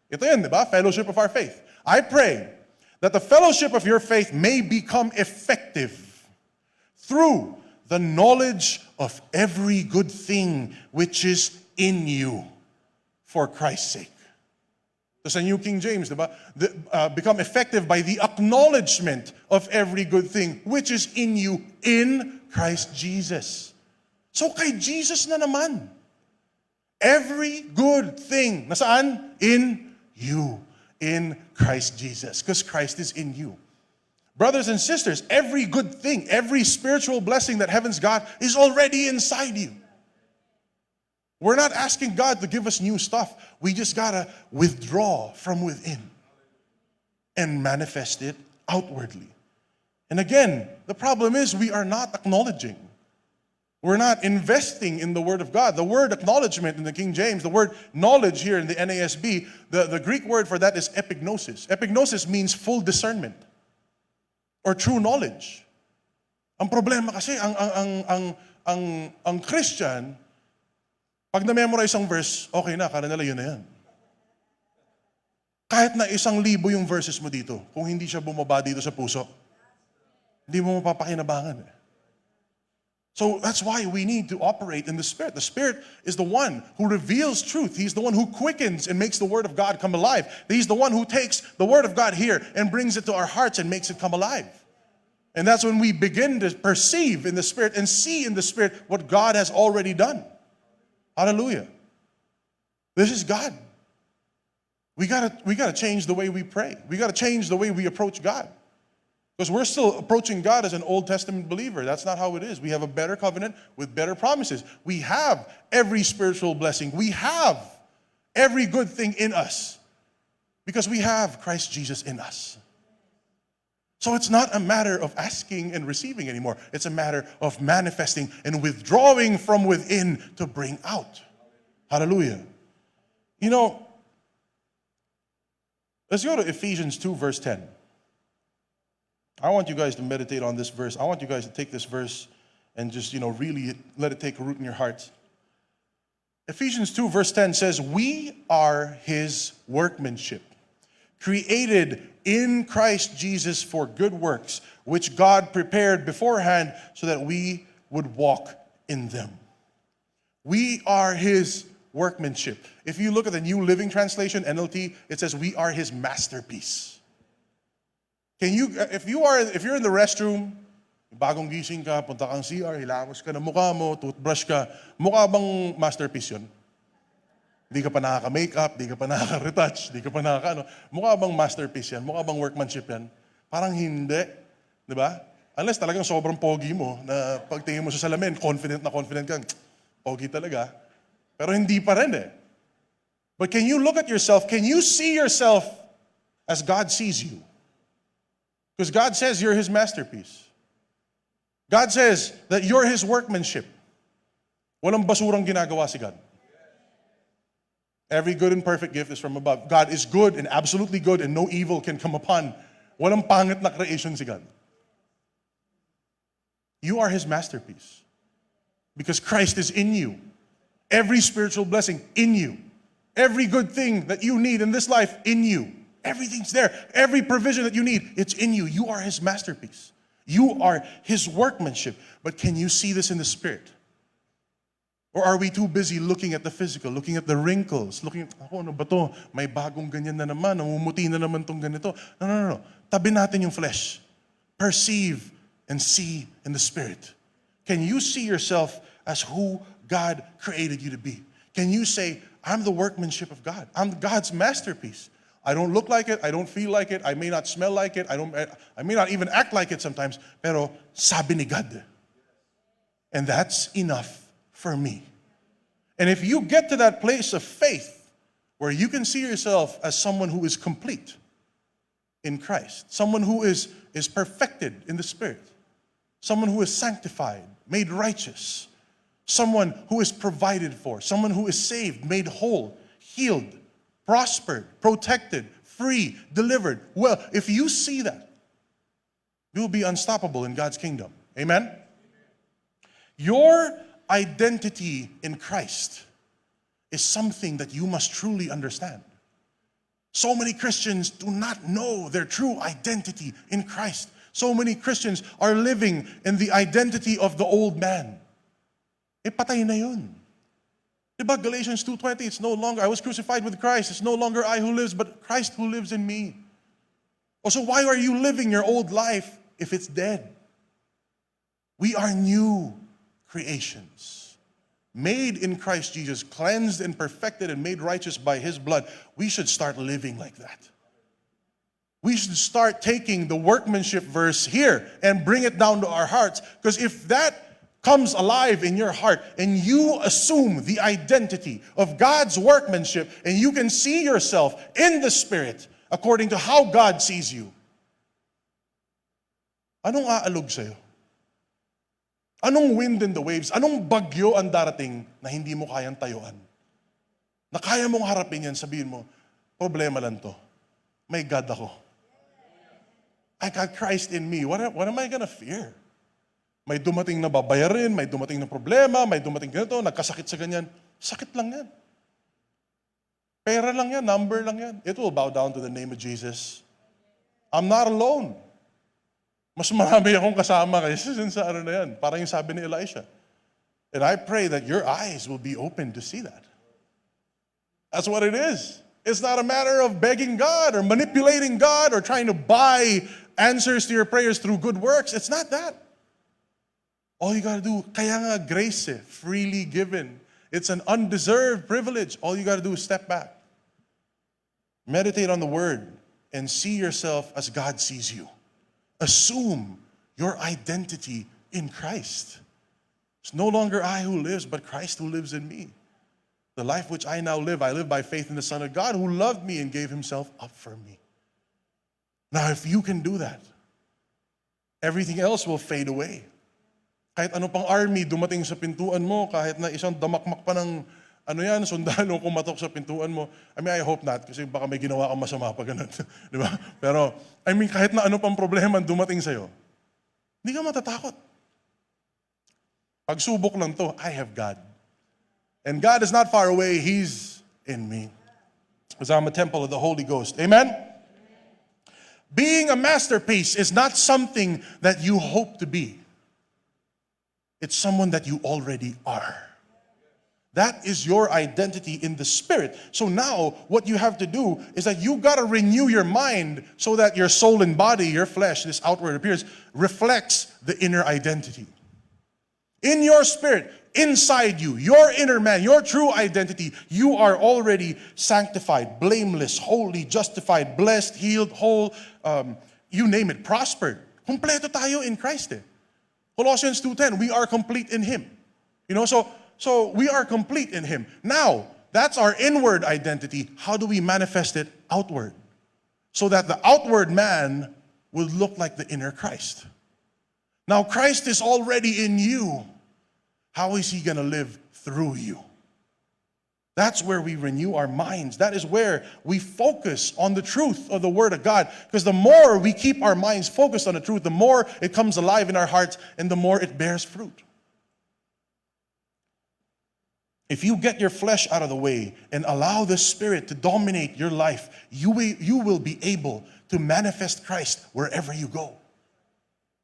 B: Ito yun, di ba? Fellowship of our faith. "I pray that the fellowship of your faith may become effective through the knowledge of every good thing which is in you for Christ's sake." Sa New King James, diba? Become effective by the acknowledgement of every good thing which is in you in Christ Jesus. So kay Jesus na naman. Every good thing, nasaan? In you, in Christ Jesus. Because Christ is in you. Brothers and sisters, every good thing, every spiritual blessing that heaven's got is already inside you. We're not asking God to give us new stuff. We just gotta withdraw from within and manifest it outwardly. And again, the problem is we are not acknowledging. We're not investing in the Word of God. The word acknowledgement in the King James, the word knowledge here in the NASB, the Greek word for that is epignosis. Epignosis means full discernment or true knowledge. Ang problema kasi, ang Christian, pag na-memorize ang verse, okay na, kala nila yun na yan. Kahit na 1,000 yung verses mo dito, kung hindi siya bumaba dito sa puso, hindi mo mapapakinabangan. So that's why we need to operate in the Spirit. The Spirit is the one who reveals truth. He's the one who quickens and makes the Word of God come alive. He's the one who takes the Word of God here and brings it to our hearts and makes it come alive. And that's when we begin to perceive in the Spirit and see in the Spirit what God has already done. Hallelujah. This is God. We gotta change the way we pray. We gotta change the way we approach God. Because we're still approaching God as an Old Testament believer. That's not how it is. We have a better covenant with better promises. We have every spiritual blessing. We have every good thing in us. Because we have Christ Jesus in us. So it's not a matter of asking and receiving anymore. It's a matter of manifesting and withdrawing from within to bring out. Hallelujah. You know, let's go to Ephesians 2 verse 10. I want you guys to meditate on this verse. I want you guys to take this verse and just, really let it take root in your hearts. Ephesians 2 verse 10 says, we are his workmanship, created in Christ Jesus for good works, which God prepared beforehand so that we would walk in them. We are his workmanship. If you look at the New Living Translation, NLT, it says we are his masterpiece. If you're in the restroom, bagong gising ka, punta kang CR, hilamos ka na mukha mo, toothbrush ka, mukha bang masterpiece yun? Di ka pa nakaka-makeup, di ka pa nakaka-retouch, di ka pa mukha bang masterpiece yan? Mukha bang workmanship yan? Parang hindi. Di ba? Unless talagang sobrang pogi mo, na pagtingin mo sa salamin, confident kang, pogi talaga. Pero hindi pa rin eh. But can you look at yourself, can you see yourself as God sees you? Because God says you're his masterpiece. God says that you're his workmanship. Walang basurang ginagawa si God. Every good and perfect gift is from above. God is good and absolutely good and no evil can come upon. Walang pangit na creation si God. You are his masterpiece. Because Christ is in you. Every spiritual blessing in you. Every good thing that you need in this life in you. Everything's there. Every provision that you need, it's in you. You are his masterpiece. You are his workmanship. But can you see this in the Spirit? Or are we too busy looking at the physical, looking at the wrinkles, looking at, ano ba to? May bagong ganyan na naman, namumuti na naman tong ganito. No. Tabi natin yung flesh. Perceive and see in the Spirit. Can you see yourself as who God created you to be? Can you say, I'm the workmanship of God. I'm God's masterpiece. I don't look like it. I don't feel like it. I may not smell like it. I may not even act like it sometimes. Pero sabi ni God. And that's enough for me. And if you get to that place of faith where you can see yourself as someone who is complete in Christ, someone who is perfected in the Spirit, someone who is sanctified, made righteous, someone who is provided for, someone who is saved, made whole, healed, prospered, protected, free, delivered. Well, if you see that, you'll be unstoppable in God's kingdom. Amen? Your identity in Christ is something that you must truly understand. So many Christians do not know their true identity in Christ. So many Christians are living in the identity of the old man. Patay na yun. Diba Galatians 2:20, it's no longer, I was crucified with Christ. It's no longer I who lives, but Christ who lives in me. So why are you living your old life if it's dead? We are new creations, made in Christ Jesus, cleansed and perfected and made righteous by his blood. We should start living like that. We should start taking the workmanship verse here and bring it down to our hearts. Because if that comes alive in your heart and you assume the identity of God's workmanship and you can see yourself in the Spirit according to how God sees you, anong aalog sa'yo? Anong wind and the waves? Anong bagyo ang darating na hindi mo kayang tayuan? Na kaya mong harapin yan, sabihin mo, problema lang to. May God ako. I got Christ in me. What am I gonna fear? May dumating na babayarin, may dumating na problema, may dumating ganito, nagkasakit sa ganyan. Sakit lang yan. Pera lang yan, number lang yan. It will bow down to the name of Jesus. I'm not alone. Mas marami akong kasama kaysa dun sa ano na yan. Parang yung sabi ni Elisha. And I pray that your eyes will be open to see that. That's what it is. It's not a matter of begging God or manipulating God or trying to buy answers to your prayers through good works. It's not that. All you gotta do, kaya nga grace freely given. It's an undeserved privilege. All you gotta do is step back. Meditate on the word and see yourself as God sees you. Assume your identity in Christ. It's no longer I who lives, but Christ who lives in me. The life which I now live, I live by faith in the Son of God who loved me and gave himself up for me. Now, if you can do that, everything else will fade away. Kahit ano pang army dumating sa pintuan mo, kahit na isang damakmak pa ng sundalo kumatok sa pintuan mo. I mean, I hope not, kasi baka may ginawa kang masama pa ganun. Di ba? Pero, I mean, kahit na ano pang problema dumating sa'yo, hindi ka matatakot. Pagsubok lang to, I have God. And God is not far away, He's in me. Because I'm a temple of the Holy Ghost. Amen? Being a masterpiece is not something that you hope to be. It's someone that you already are. That is your identity in the Spirit. So now, what you have to do is that you got to renew your mind so that your soul and body, your flesh, this outward appearance, reflects the inner identity. In your spirit, inside you, your inner man, your true identity, you are already sanctified, blameless, holy, justified, blessed, healed, whole, you name it, prospered. Kompleto tayo in Christ. Colossians 2:10, we are complete in Him. You know, so we are complete in Him. Now, that's our inward identity. How do we manifest it outward? So that the outward man will look like the inner Christ. Now, Christ is already in you. How is He going to live through you? That's where we renew our minds. That is where we focus on the truth of the Word of God. Because the more we keep our minds focused on the truth, the more it comes alive in our hearts and the more it bears fruit. If you get your flesh out of the way and allow the Spirit to dominate your life, you will be able to manifest Christ wherever you go.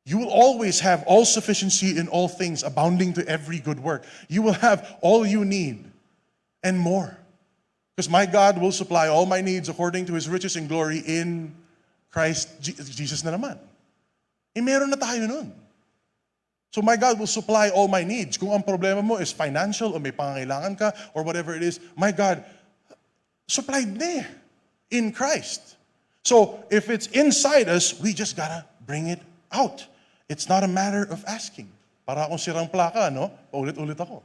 B: You will always have all sufficiency in all things, abounding to every good work. You will have all you need and more. Because my God will supply all my needs according to His riches and glory in Christ Jesus na naman. Meron na tayo nun. So my God will supply all my needs. Kung ang problema mo is financial o may pangangailangan ka or whatever it is, my God supplied na in Christ. So if it's inside us, we just gotta bring it out. It's not a matter of asking. Para akong sirang plaka, no? Paulit-ulit ako.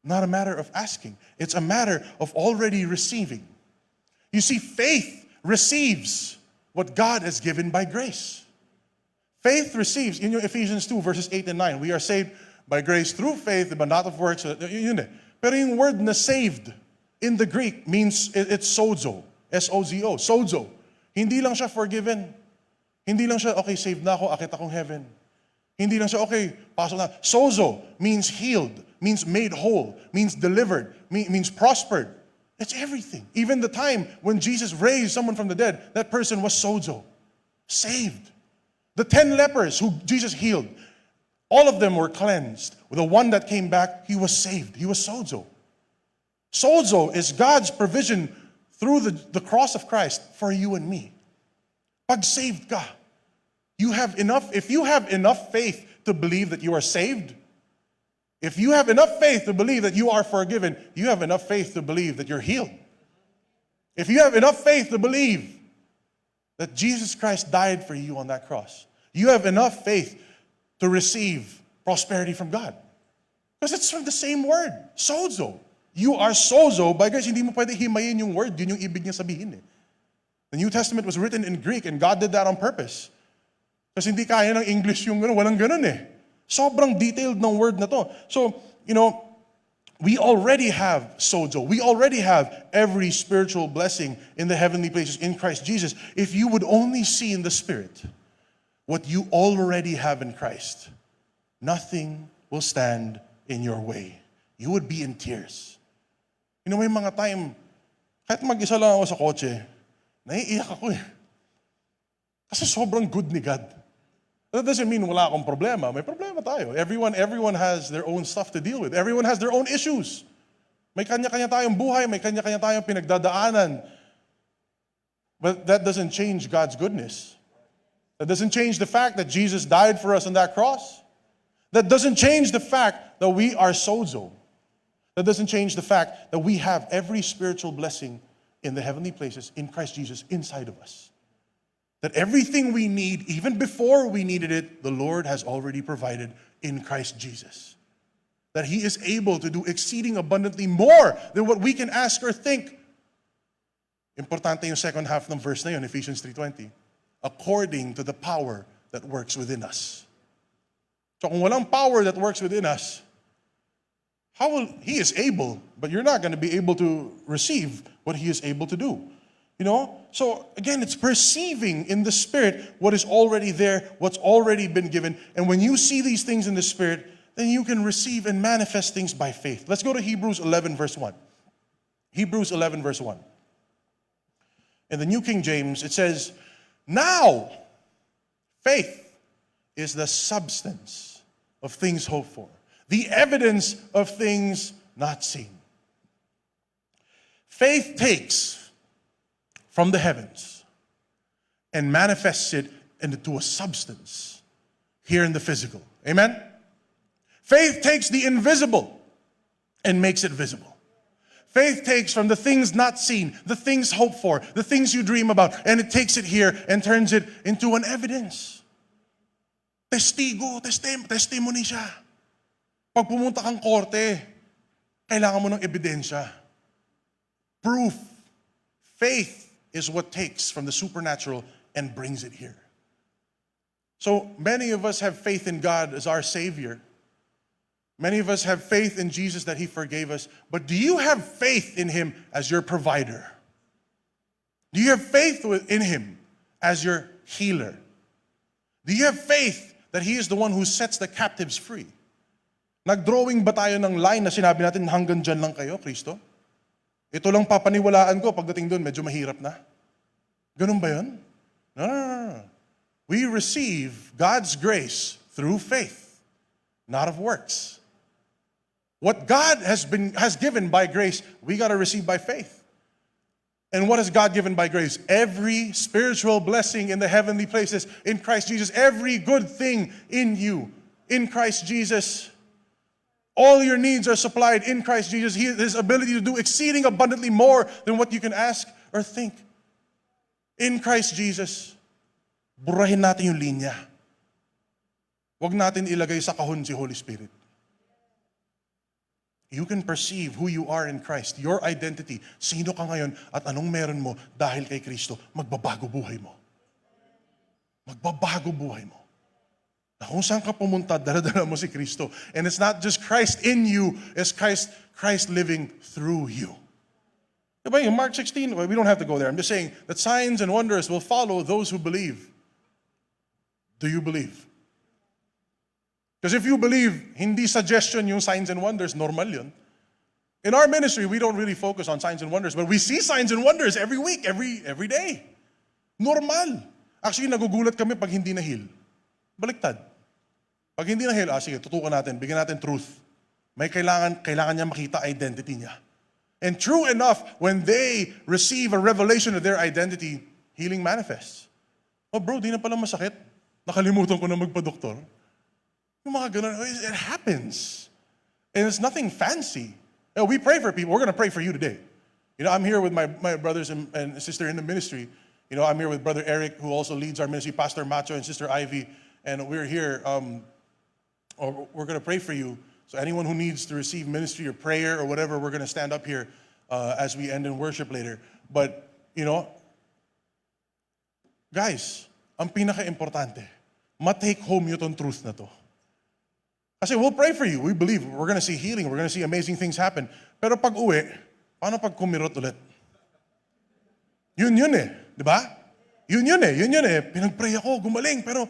B: Not a matter of asking. It's a matter of already receiving. You see, faith receives what God has given by grace. Faith receives, in your Ephesians 2, verses 8 and 9, we are saved by grace through faith, but not of works. Yun eh. Pero yung word na saved in the Greek means it's sozo. S-O-Z-O. Sozo. Hindi lang siya forgiven. Hindi lang siya, okay, saved na ako, akit akong heaven. Hindi lang siya, okay, pasok na. Sozo means healed, means made whole, means delivered, means prospered. It's everything. Even the time when Jesus raised someone from the dead, that person was sozo, saved. The 10 lepers who Jesus healed, all of them were cleansed. The one that came back, he was saved. He was sozo. Sozo is God's provision through the cross of Christ for you and me. Pag saved ka, if you have enough faith to believe that you are saved, if you have enough faith to believe that you are forgiven, you have enough faith to believe that you're healed. If you have enough faith to believe that Jesus Christ died for you on that cross, you have enough faith to receive prosperity from God. Because it's from the same word, sozo. You are sozo by grace. Hindi mo pwede himayin yung word, yun yung ibig niya sabihin eh. The New Testament was written in Greek and God did that on purpose. Kasi hindi kaya ng English yung walang ganun eh. Sobrang detailed ng word na to. So, we already have sozo. We already have every spiritual blessing in the heavenly places in Christ Jesus. If you would only see in the Spirit what you already have in Christ, nothing will stand in your way. You would be in tears. May mga time, kahit mag-isa lang ako sa kotse, naiiyak ako eh. Kasi sobrang good ni God. That doesn't mean wala akong problema. May problema tayo. Everyone has their own stuff to deal with. Everyone has their own issues. May kanya-kanya tayong buhay, may kanya-kanya tayong pinagdadaanan. But that doesn't change God's goodness. That doesn't change the fact that Jesus died for us on that cross. That doesn't change the fact that we are sozo. That doesn't change the fact that we have every spiritual blessing in the heavenly places in Christ Jesus inside of us. That everything we need, even before we needed it, the Lord has already provided in Christ Jesus. That He is able to do exceeding abundantly more than what we can ask or think. Importante yung second half ng verse na yun, Ephesians 3:20. According to the power that works within us. So kung walang power that works within us, He is able, but you're not going to be able to receive what He is able to do. You know? So again, it's perceiving in the Spirit what is already there, what's already been given. And when you see these things in the Spirit, then you can receive and manifest things by faith. Let's go to Hebrews 11 verse 1. Hebrews 11 verse 1. In the New King James, it says, now faith is the substance of things hoped for, the evidence of things not seen. Faith takes from the heavens and manifests it into a substance here in the physical. Amen? Faith takes the invisible and makes it visible. Faith takes from the things not seen, the things hoped for, the things you dream about, and it takes it here and turns it into an evidence. Testimony siya. Pag pumunta kang korte, kailangan mo ng ebidensya. Proof. Faith is what takes from the supernatural and brings it here. So many of us have faith in God as our Savior. Many of us have faith in Jesus that He forgave us. But do you have faith in Him as your provider? Do you have faith in Him as your healer? Do you have faith that He is the one who sets the captives free? Nag-drawing ba tayo ng line na sinabi natin hanggang dyan lang kayo, Kristo? Ito lang papaniwalaan ko, pagdating doon, medyo mahirap na. Ganun ba yun? No. We receive God's grace through faith, not of works. What God has given by grace, we got to receive by faith. And what has God given by grace? Every spiritual blessing in the heavenly places in Christ Jesus. Every good thing in you, in Christ Jesus. All your needs are supplied in Christ Jesus. His ability to do exceeding abundantly more than what you can ask or think. In Christ Jesus. Burahin natin yung linya. Huwag natin ilagay sa kahon si Holy Spirit. You can perceive who you are in Christ, your identity. Sino ka ngayon at anong meron mo dahil kay Kristo, magbabago buhay mo. Magbabago buhay mo. Na kung saan ka pumunta, dala-dala mo si Kristo. And it's not just Christ in you, it's Christ living through you. Diba, in Mark 16, we don't have to go there. I'm just saying that signs and wonders will follow those who believe. Do you believe? Because if you believe, hindi suggestion yung signs and wonders, normal yun. In our ministry, we don't really focus on signs and wonders, but we see signs and wonders every week, every day. Normal. Actually, nagugulat kami pag hindi na-heal. Baliktad. Pag hindi na-heal, sige, tutukan natin, bigyan natin truth. May kailangan niya makita identity niya. And true enough, when they receive a revelation of their identity, healing manifests. Oh bro, di na pala masakit. Nakalimutan ko na magpa-doktor. Yung mga ganun, it happens. And it's nothing fancy. You know, we pray for people. We're going to pray for you today. You know, I'm here with my brothers and sister in the ministry. You know, I'm here with Brother Eric, who also leads our ministry, Pastor Macho and Sister Ivy. And we're here, we're going to pray for you. So anyone who needs to receive ministry or prayer or whatever, we're going to stand up here as we end in worship later. But, you know, guys, ang pinaka-importante, ma-take home yun tong truth na to. Kasi we'll pray for you. We believe we're going to see healing. We're going to see amazing things happen. Pero pag uwi, paano pag kumirot ulit? Yun eh. Di ba? Yun eh. Pinag-pray ako, gumaling. Pero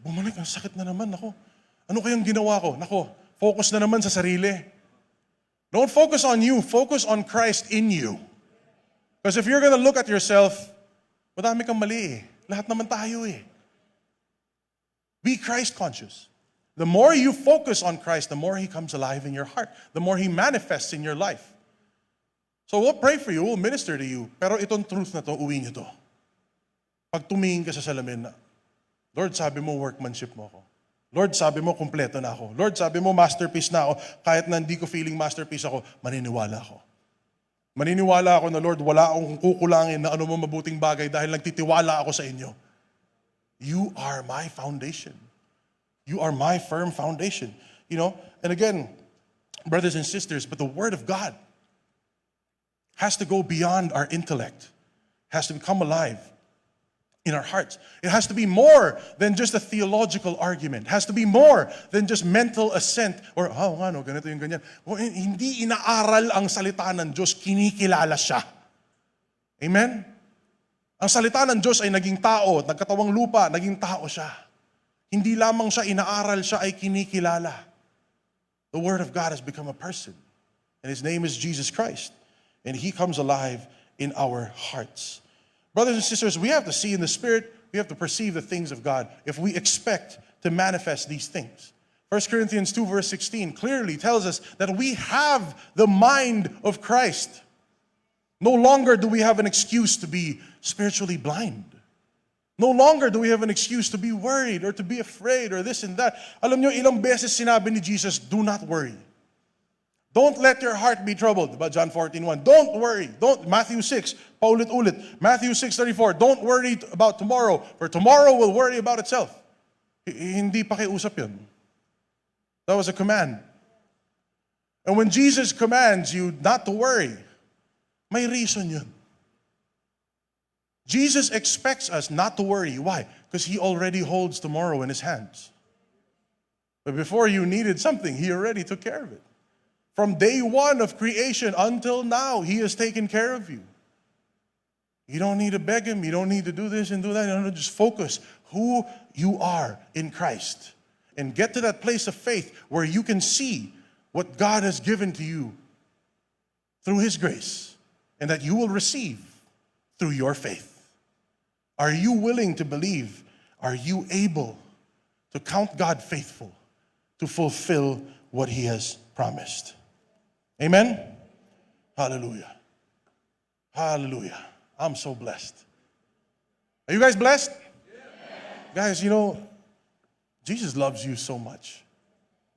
B: bumalik, ang sakit na naman. Nako, ano kayang ginawa ko? Nako, focus na naman sa sarili. Don't focus on you. Focus on Christ in you. Because if you're going to look at yourself, madami kang mali eh. Lahat naman tayo eh. Be Christ conscious. The more you focus on Christ, the more He comes alive in your heart. The more He manifests in your life. So we'll pray for you, we'll minister to you. Pero itong truth na to, uwi niyo to. Pag tumingin ka sa salamin na, Lord, sabi mo workmanship mo ako. Lord, sabi mo kumpleto na ako. Lord, sabi mo masterpiece na ako. Kahit na hindi ko feeling masterpiece ako, maniniwala ako. Maniniwala ako na Lord, wala akong kukulangin na ano mo mabuting bagay dahil nagtitiwala ako sa inyo. You are my foundation. You are my firm foundation. You know, and again, brothers and sisters, but the Word of God has to go beyond our intellect, has to become alive in our hearts. It has to be more than just a theological argument. It has to be more than just mental assent or, ganito yung ganyan. Hindi inaaral ang salita ng Diyos, kinikilala siya. Amen? Ang salita ng Diyos ay naging tao, nagkatawang lupa, naging tao siya. Hindi lamang siya inaaral, siya ay kinikilala. The Word of God has become a person. And His name is Jesus Christ. And He comes alive in our hearts. Brothers and sisters, we have to see in the Spirit, we have to perceive the things of God if we expect to manifest these things. 1 Corinthians 2 verse 16 clearly tells us that we have the mind of Christ. No longer do we have an excuse to be spiritually blind. No longer do we have an excuse to be worried or to be afraid or this and that. Alam nyo, ilang beses sinabi ni Jesus, do not worry. Don't let your heart be troubled. Diba? John 14:1. Don't worry. Matthew 6, paulit-ulit. Matthew 6:34. Don't worry about tomorrow, for tomorrow will worry about itself. Hindi pakiusap yun. That was a command. And when Jesus commands you not to worry, may reason yun. Jesus expects us not to worry. Why? Because He already holds tomorrow in His hands. But before you needed something, He already took care of it. From day one of creation until now, He has taken care of you. You don't need to beg Him. You don't need to do this and do that. You don't just focus who you are in Christ. And get to that place of faith where you can see what God has given to you through His grace. And that you will receive through your faith. Are you willing to believe? Are you able to count God faithful to fulfill what He has promised? Amen? Hallelujah. Hallelujah. I'm so blessed. Are you guys blessed? Guys, you know, Jesus loves you so much.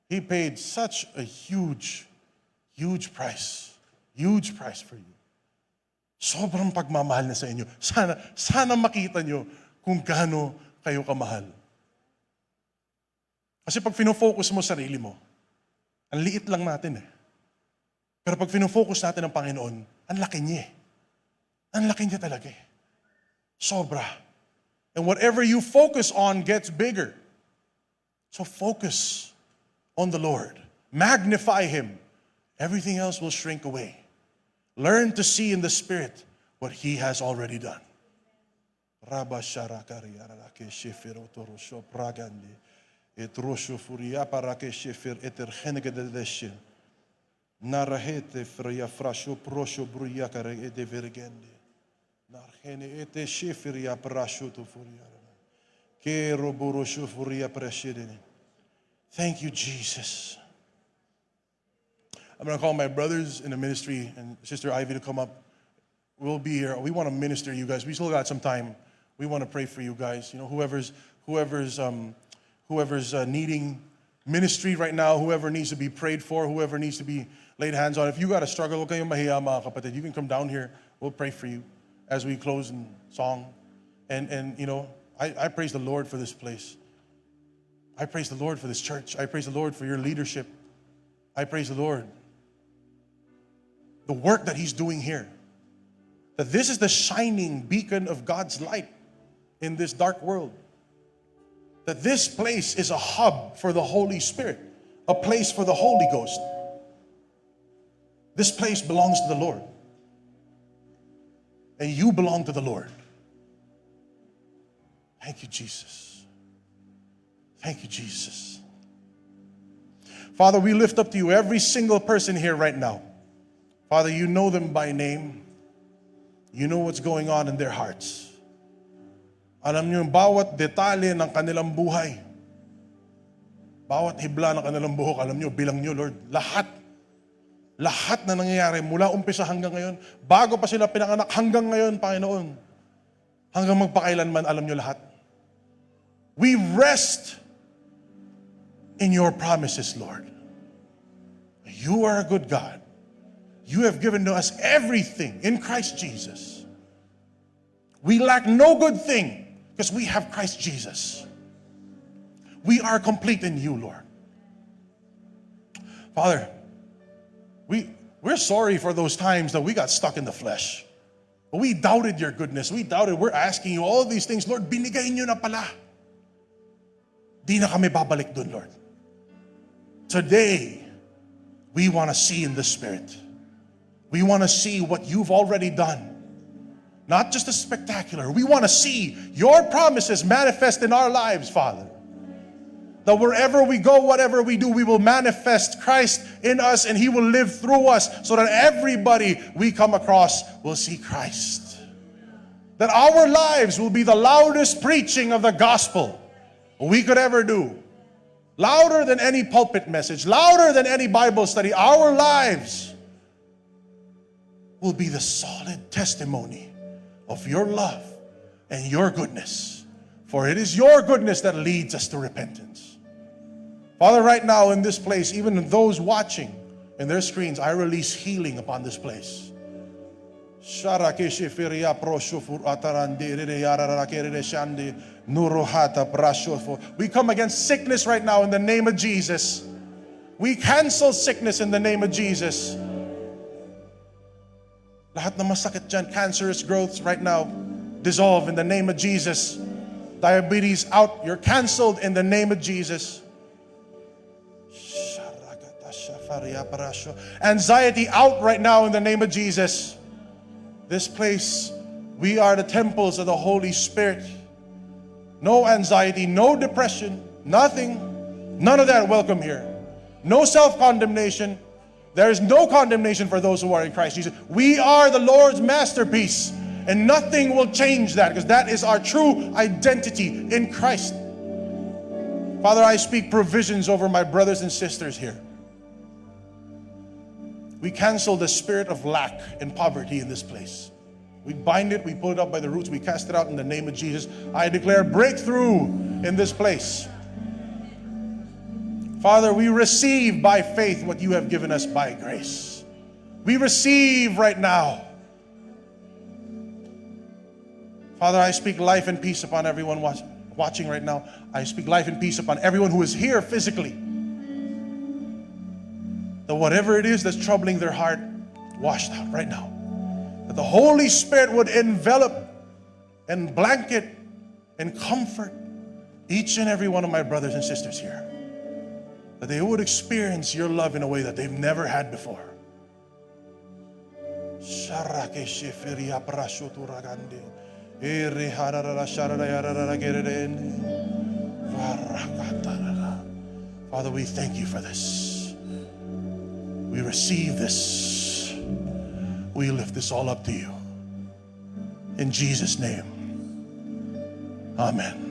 B: He paid such a huge price. Huge price for you. Sobrang pagmamahal na sa inyo. Sana makita nyo kung gaano kayo kamahal. Kasi pag fino-focus mo sarili mo, ang liit lang natin eh. Pero pag fino-focus natin ang Panginoon, ang laki niya eh. Ang laki niya talaga eh. Sobra. And whatever you focus on gets bigger. So focus on the Lord. Magnify Him. Everything else will shrink away. Learn to see in the Spirit what He has already done. Rabba sharakari arake shefir otorosho pragandi. Etrosho furia parake shefir eterhenegedeshe. Narahete fria frasho prosho bruyakare ede vergende. Narhene ete shefiria prasho to furia. Ke roborosho furia preshedene. Thank you, Jesus. I'm going to call my brothers in the ministry and Sister Ivy to come up. We'll be here. We want to minister to you guys. We still got some time. We want to pray for you guys. You know, whoever's needing ministry right now, whoever needs to be prayed for, whoever needs to be laid hands on. If you got a struggle, huwag kayong mahiya mga kapatid. You can come down here. We'll pray for you as we close in song. And you know, I praise the Lord for this place. I praise the Lord for this church. I praise the Lord for your leadership. I praise the Lord. The work that He's doing here. That this is the shining beacon of God's light in this dark world. That this place is a hub for the Holy Spirit. A place for the Holy Ghost. This place belongs to the Lord. And you belong to the Lord. Thank you, Jesus. Thank you, Jesus. Father, we lift up to you every single person here right now. Father, you know them by name. You know what's going on in their hearts. Alam niyo yung bawat detalye ng kanilang buhay. Bawat hibla ng kanilang buhok, alam nyo, bilang nyo, Lord. Lahat na nangyayari mula umpisa hanggang ngayon, bago pa sila pinanganak hanggang ngayon, Panginoon, hanggang magpakailanman, alam nyo lahat. We rest in your promises, Lord. You are a good God. You have given to us everything in Christ Jesus. We lack no good thing because we have Christ Jesus. We are complete in you, Lord. Father, we're sorry for those times that we got stuck in the flesh. We doubted your goodness. We doubted. We're asking you all these things. Lord, binigay nyo na pala. Di na kami babalik dun, Lord. Today, we want to see in the Spirit. We want to see what you've already done. Not just the spectacular. We want to see your promises manifest in our lives, Father. That wherever we go, whatever we do, we will manifest Christ in us and He will live through us so that everybody we come across will see Christ. That our lives will be the loudest preaching of the gospel we could ever do. Louder than any pulpit message, louder than any Bible study. Our lives will be the solid testimony of your love and your goodness. For it is your goodness that leads us to repentance. Father, right now in this place, even those watching in their screens, I release healing upon this place. We come against sickness right now in the name of Jesus. We cancel sickness in the name of Jesus. Lahat na masakit dyan, cancerous growths right now, dissolve in the name of Jesus. Diabetes out, you're canceled in the name of Jesus. Anxiety out right now in the name of Jesus. This place, we are the temples of the Holy Spirit. No anxiety, no depression, nothing, none of that welcome here. No self-condemnation. There is no condemnation for those who are in Christ Jesus. We are the Lord's masterpiece, and nothing will change that because that is our true identity in Christ. Father, I speak provisions over my brothers and sisters here. We cancel the spirit of lack and poverty in this place. We bind it, we pull it up by the roots, we cast it out in the name of Jesus. I declare breakthrough in this place. Father, we receive by faith what you have given us by grace. We receive right now. Father, I speak life and peace upon everyone watching right now. I speak life and peace upon everyone who is here physically. That whatever it is that's troubling their heart, washed out right now. That the Holy Spirit would envelop and blanket and comfort each and every one of my brothers and sisters here. That they would experience your love in a way that they've never had before. Father, we thank you for this. We receive this. We lift this all up to you. In Jesus' name, amen.